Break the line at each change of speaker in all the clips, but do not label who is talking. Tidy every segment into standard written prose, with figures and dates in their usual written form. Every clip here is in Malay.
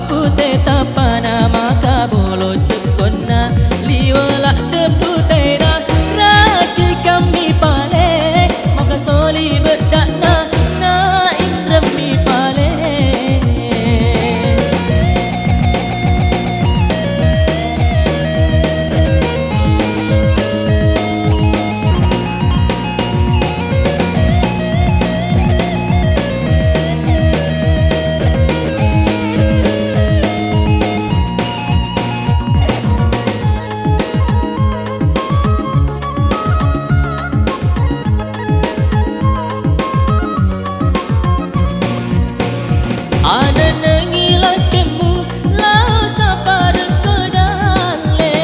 putih tapana maka bolo cekona liwala de putih na raci kami pale maka soli bedana na indemi pale ada nangila kemu lau sapar kodale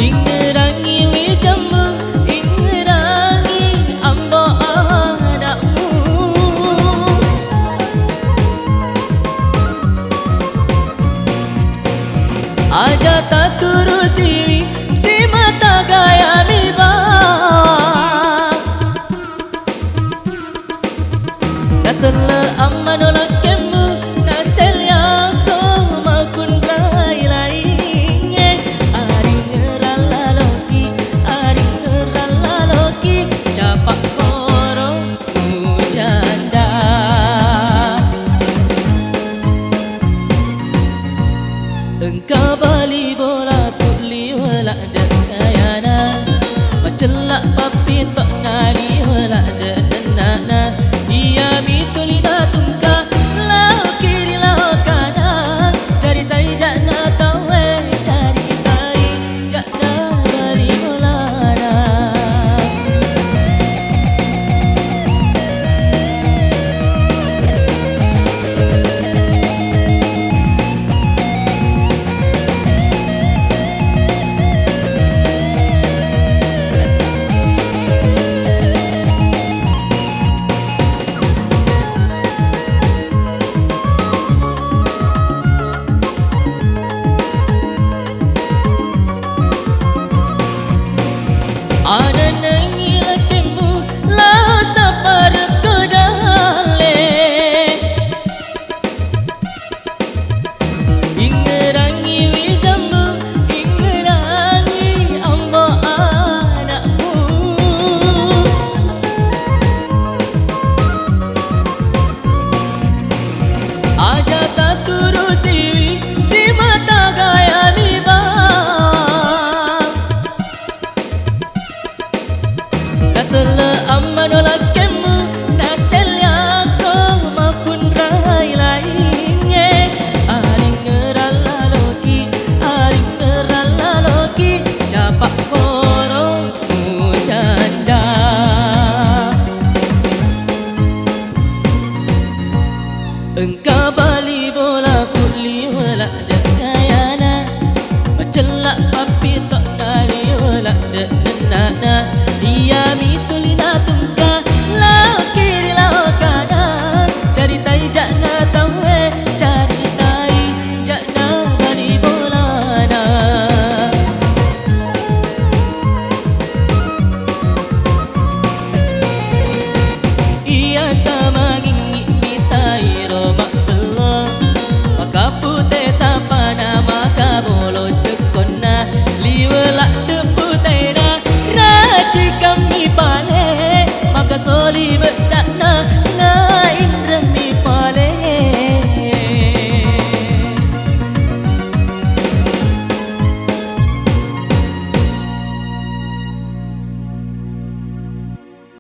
ingerangi wijamu ingerangi ambo anakmu aja tak turusi si mata gaya miba Natala amano lakemu naselya ko makun lailai aring ngeralaloki capak koro janda engkau bali bola tuli wala dekayana macelak papit pak ngadi wala denana iya mituli datungka lau kiri lau kanan cari tai jana tawe cari tai jana dari mulana ada nangila kemu lau sapar kodale ingerangi wijamu ingerangi ambo anakmu aja tak turusi si mata gaya miba Natala amano lakemu naselya ko makun lailai aring ngeralaloki capak koro janda engkau